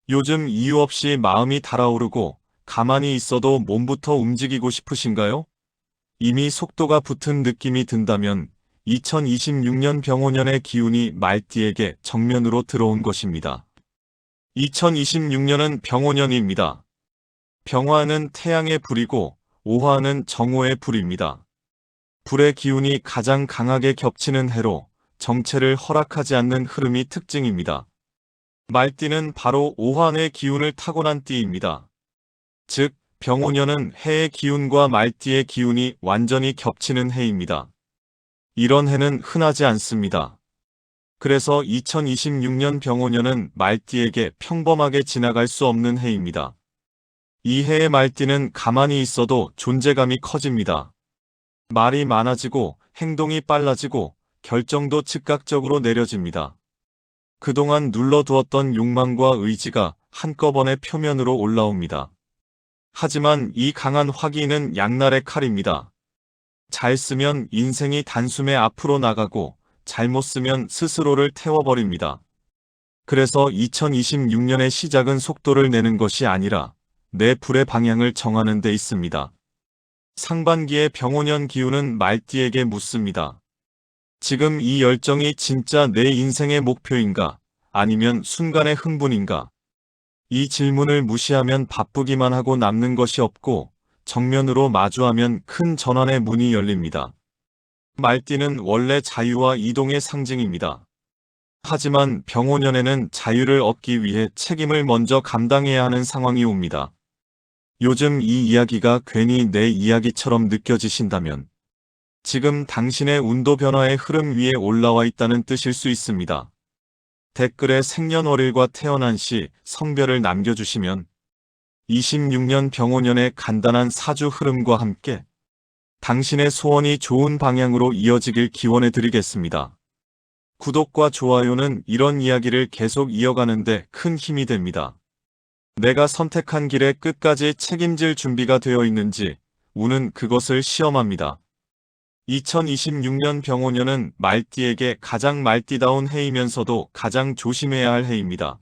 요즘 이유 없이 마음이 달아오르고 가만히 있어도 몸부터 움직이고 싶으신가요? 이미 속도가 붙은 느낌이 든다면 2026년 병오년의 기운이 말띠에게 정면으로 들어온 것입니다. 2026년은 병오년입니다. 병화는 태양의 불이고 오화는 정오의 불입니다. 불의 기운이 가장 강하게 겹치는 해로 정체를 허락하지 않는 흐름이 특징입니다. 말띠는 바로 오환의 기운을 타고난 띠입니다. 즉, 병오년은 해의 기운과 말띠의 기운이 완전히 겹치는 해입니다. 이런 해는 흔하지 않습니다. 그래서 2026년 병오년은 말띠에게 평범하게 지나갈 수 없는 해입니다. 이 해의 말띠는 가만히 있어도 존재감이 커집니다. 말이 많아지고 행동이 빨라지고 결정도 즉각적으로 내려집니다. 그동안 눌러두었던 욕망과 의지가 한꺼번에 표면으로 올라옵니다. 하지만 이 강한 화기는 양날의 칼입니다. 잘 쓰면 인생이 단숨에 앞으로 나가고 잘못 쓰면 스스로를 태워버립니다. 그래서 2026년의 시작은 속도를 내는 것이 아니라 내 불의 방향을 정하는 데 있습니다. 상반기의 병오년 기운은 말띠에게 묻습니다. 지금 이 열정이 진짜 내 인생의 목표인가? 아니면 순간의 흥분인가? 이 질문을 무시하면 바쁘기만 하고 남는 것이 없고 정면으로 마주하면 큰 전환의 문이 열립니다. 말띠는 원래 자유와 이동의 상징입니다. 하지만 병오년에는 자유를 얻기 위해 책임을 먼저 감당해야 하는 상황이 옵니다. 요즘 이 이야기가 괜히 내 이야기처럼 느껴지신다면 지금 당신의 운도 변화의 흐름 위에 올라와 있다는 뜻일 수 있습니다. 댓글에 생년월일과 태어난 시, 성별을 남겨주시면 26년 병오년의 간단한 사주 흐름과 함께 당신의 소원이 좋은 방향으로 이어지길 기원해 드리겠습니다. 구독과 좋아요는 이런 이야기를 계속 이어가는데 큰 힘이 됩니다. 내가 선택한 길에 끝까지 책임질 준비가 되어 있는지 운은 그것을 시험합니다. 2026년 병오년은 말띠에게 가장 말띠다운 해이면서도 가장 조심해야 할 해입니다.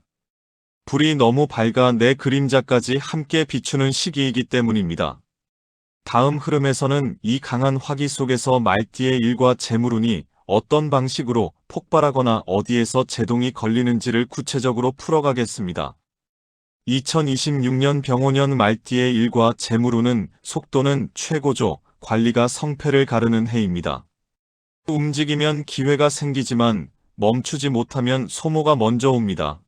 불이 너무 밝아 내 그림자까지 함께 비추는 시기이기 때문입니다. 다음 흐름에서는 이 강한 화기 속에서 말띠의 일과 재물운이 어떤 방식으로 폭발하거나 어디에서 제동이 걸리는지를 구체적으로 풀어가겠습니다. 2026년 병오년 말띠의 일과 재물운은 속도는 최고조, 관리가 성패를 가르는 해입니다. 움직이면 기회가 생기지만 멈추지 못하면 소모가 먼저 옵니다.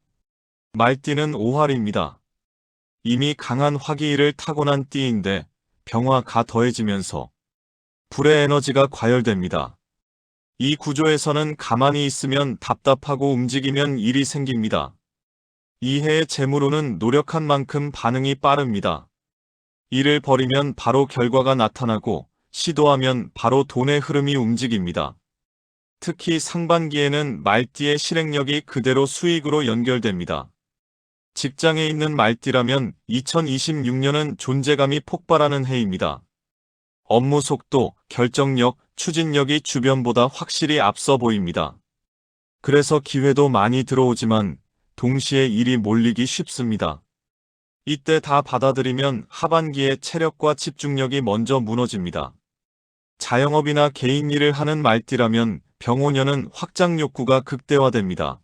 말띠는 오할입니다. 이미 강한 화기일을 타고난 띠인데 병화가 더해지면서 불의 에너지가 과열됩니다. 이 구조에서는 가만히 있으면 답답하고 움직이면 일이 생깁니다. 이 해의 재물운은 노력한 만큼 반응이 빠릅니다. 일을 벌이면 바로 결과가 나타나고 시도하면 바로 돈의 흐름이 움직입니다. 특히 상반기에는 말띠의 실행력이 그대로 수익으로 연결됩니다. 직장에 있는 말띠라면 2026년은 존재감이 폭발하는 해입니다. 업무 속도, 결정력, 추진력이 주변보다 확실히 앞서 보입니다. 그래서 기회도 많이 들어오지만 동시에 일이 몰리기 쉽습니다. 이때 다 받아들이면 하반기에 체력과 집중력이 먼저 무너집니다. 자영업이나 개인 일을 하는 말띠라면 병오년은 확장 욕구가 극대화됩니다.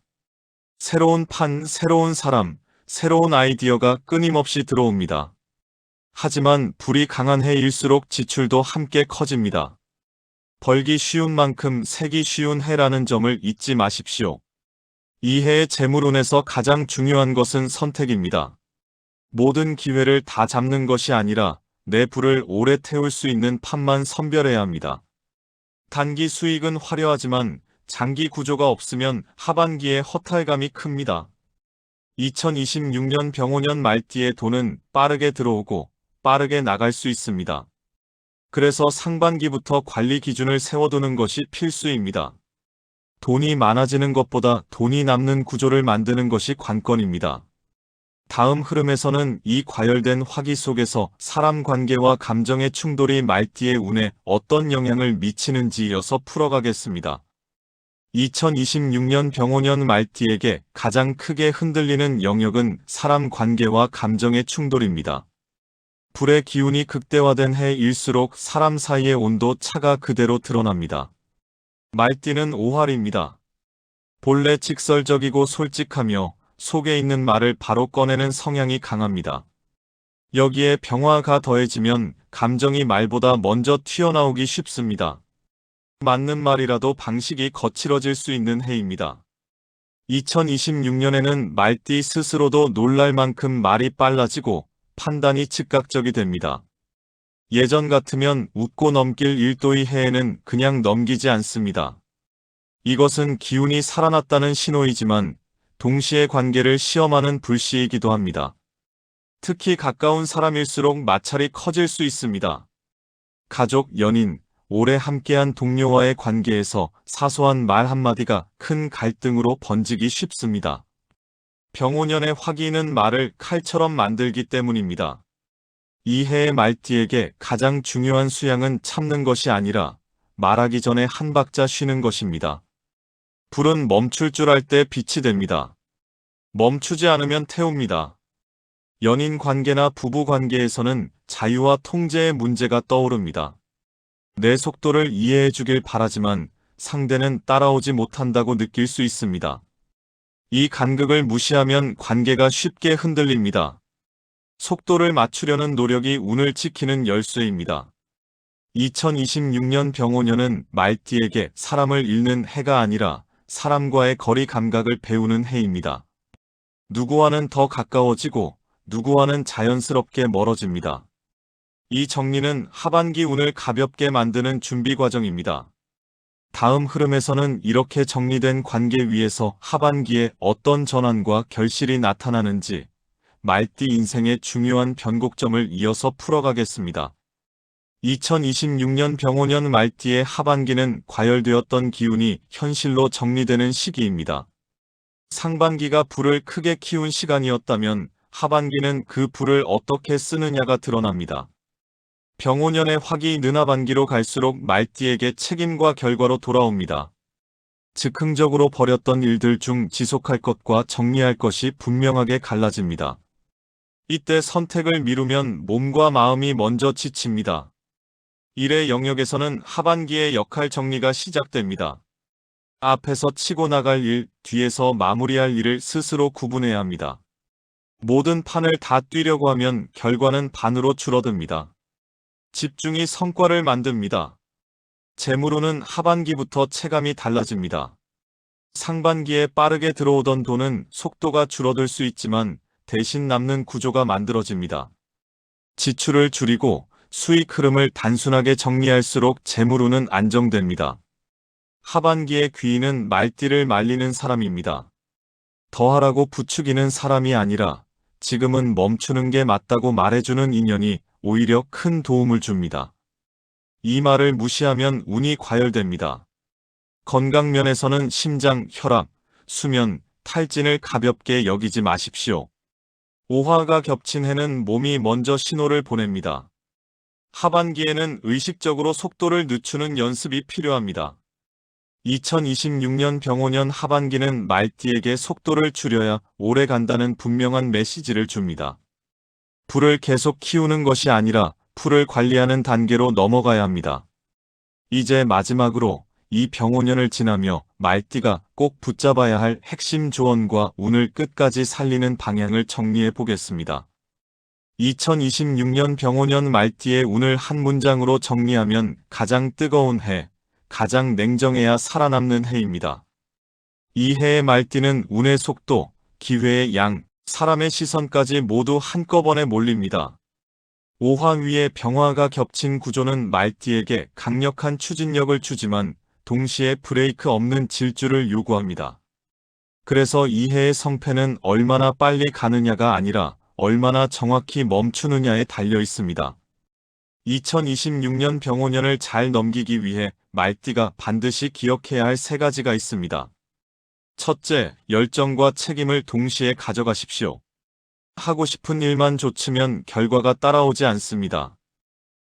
새로운 판, 새로운 사람, 새로운 아이디어가 끊임없이 들어옵니다. 하지만 불이 강한 해일수록 지출도 함께 커집니다. 벌기 쉬운 만큼 세기 쉬운 해라는 점을 잊지 마십시오. 이 해의 재물운에서 가장 중요한 것은 선택입니다. 모든 기회를 다 잡는 것이 아니라 내 불을 오래 태울 수 있는 판만 선별해야 합니다. 단기 수익은 화려하지만 장기 구조가 없으면 하반기에 허탈감이 큽니다. 2026년 병오년 말띠의 돈은 빠르게 들어오고 빠르게 나갈 수 있습니다. 그래서 상반기부터 관리 기준을 세워두는 것이 필수입니다. 돈이 많아지는 것보다 돈이 남는 구조를 만드는 것이 관건입니다. 다음 흐름에서는 이 과열된 화기 속에서 사람 관계와 감정의 충돌이 말띠의 운에 어떤 영향을 미치는지 이어서 풀어가겠습니다. 2026년 병오년 말띠에게 가장 크게 흔들리는 영역은 사람 관계와 감정의 충돌입니다. 불의 기운이 극대화된 해일수록 사람 사이의 온도 차가 그대로 드러납니다. 말띠는 오할입니다. 본래 직설적이고 솔직하며 속에 있는 말을 바로 꺼내는 성향이 강합니다. 여기에 병화가 더해지면 감정이 말보다 먼저 튀어나오기 쉽습니다. 맞는 말이라도 방식이 거칠어질 수 있는 해입니다. 2026년에는 말띠 스스로도 놀랄 만큼 말이 빨라지고 판단이 즉각적이 됩니다. 예전 같으면 웃고 넘길 일도의 해에는 그냥 넘기지 않습니다. 이것은 기운이 살아났다는 신호이지만 동시에 관계를 시험하는 불씨이기도 합니다. 특히 가까운 사람일수록 마찰이 커질 수 있습니다. 가족, 연인, 오래 함께한 동료와의 관계에서 사소한 말 한마디가 큰 갈등으로 번지기 쉽습니다. 병오년의 화기는 말을 칼처럼 만들기 때문입니다. 이 해의 말띠에게 가장 중요한 수양은 참는 것이 아니라 말하기 전에 한 박자 쉬는 것입니다. 불은 멈출 줄 알 때 빛이 됩니다. 멈추지 않으면 태웁니다. 연인 관계나 부부 관계에서는 자유와 통제의 문제가 떠오릅니다. 내 속도를 이해해 주길 바라지만 상대는 따라오지 못한다고 느낄 수 있습니다. 이 간극을 무시하면 관계가 쉽게 흔들립니다. 속도를 맞추려는 노력이 운을 지키는 열쇠입니다. 2026년 병오년은 말띠에게 사람을 잃는 해가 아니라 사람과의 거리 감각을 배우는 해입니다. 누구와는 더 가까워지고 누구와는 자연스럽게 멀어집니다. 이 정리는 하반기 운을 가볍게 만드는 준비 과정입니다. 다음 흐름에서는 이렇게 정리된 관계 위에서 하반기에 어떤 전환과 결실이 나타나는지 말띠 인생의 중요한 변곡점을 이어서 풀어가겠습니다. 2026년 병오년 말띠의 하반기는 과열되었던 기운이 현실로 정리되는 시기입니다. 상반기가 불을 크게 키운 시간이었다면 하반기는 그 불을 어떻게 쓰느냐가 드러납니다. 병오년의 화기 느하반기로 갈수록 말띠에게 책임과 결과로 돌아옵니다. 즉흥적으로 벌였던 일들 중 지속할 것과 정리할 것이 분명하게 갈라집니다. 이때 선택을 미루면 몸과 마음이 먼저 지칩니다. 일의 영역에서는 하반기의 역할 정리가 시작됩니다. 앞에서 치고 나갈 일, 뒤에서 마무리할 일을 스스로 구분해야 합니다. 모든 판을 다 뛰려고 하면 결과는 반으로 줄어듭니다. 집중이 성과를 만듭니다. 재물운은 하반기부터 체감이 달라집니다. 상반기에 빠르게 들어오던 돈은 속도가 줄어들 수 있지만 대신 남는 구조가 만들어집니다. 지출을 줄이고 수익 흐름을 단순하게 정리할수록 재물운은 안정됩니다. 하반기의 귀인은 말띠를 말리는 사람입니다. 더하라고 부추기는 사람이 아니라 지금은 멈추는 게 맞다고 말해주는 인연이 오히려 큰 도움을 줍니다. 이 말을 무시하면 운이 과열됩니다. 건강면에서는 심장, 혈압, 수면, 탈진을 가볍게 여기지 마십시오. 오화가 겹친 해는 몸이 먼저 신호를 보냅니다. 하반기에는 의식적으로 속도를 늦추는 연습이 필요합니다. 2026년 병오년 하반기는 말띠에게 속도를 줄여야 오래 간다는 분명한 메시지를 줍니다. 불을 계속 키우는 것이 아니라 풀을 관리하는 단계로 넘어가야 합니다. 이제 마지막으로 이 병오년을 지나며 말띠가 꼭 붙잡아야 할 핵심 조언과 운을 끝까지 살리는 방향을 정리해 보겠습니다. 2026년 병오년 말띠의 운을 한 문장으로 정리하면 가장 뜨거운 해, 가장 냉정해야 살아남는 해입니다. 이 해의 말띠는 운의 속도, 기회의 양, 사람의 시선까지 모두 한꺼번에 몰립니다. 오화 위에 병화가 겹친 구조는 말띠에게 강력한 추진력을 주지만 동시에 브레이크 없는 질주를 요구합니다. 그래서 이 해의 성패는 얼마나 빨리 가느냐가 아니라 얼마나 정확히 멈추느냐에 달려 있습니다. 2026년 병오년을 잘 넘기기 위해 말띠가 반드시 기억해야 할 세 가지가 있습니다. 첫째, 열정과 책임을 동시에 가져가십시오. 하고 싶은 일만 좇으면 결과가 따라오지 않습니다.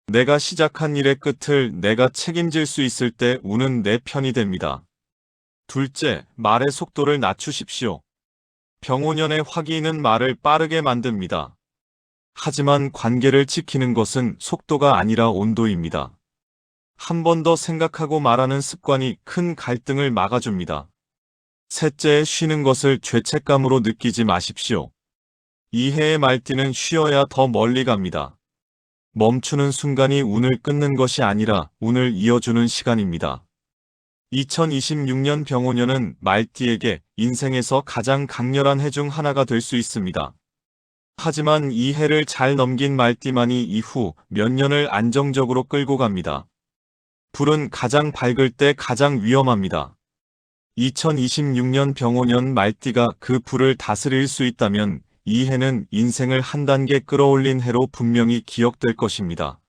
내가 시작한 일의 끝을 내가 책임질 수 있을 때 운은 내 편이 됩니다. 둘째, 말의 속도를 낮추십시오. 병5년의 화기는 말을 빠르게 만듭니다. 하지만 관계를 지키는 것은 속도가 아니라 온도입니다. 한 번 더 생각하고 말하는 습관이 큰 갈등을 막아줍니다. 셋째, 쉬는 것을 죄책감으로 느끼지 마십시오. 이해의 말띠는 쉬어야 더 멀리 갑니다. 멈추는 순간이 운을 끊는 것이 아니라 운을 이어주는 시간입니다. 2026년 병5년은 말띠에게 인생에서 가장 강렬한 해 중 하나가 될 수 있습니다. 하지만 이 해를 잘 넘긴 말띠만이 이후 몇 년을 안정적으로 끌고 갑니다. 불은 가장 밝을 때 가장 위험합니다. 2026년 병5년 말띠가 그 불을 다스릴 수 있다면 이 해는 인생을 한 단계 끌어올린 해로 분명히 기억될 것입니다.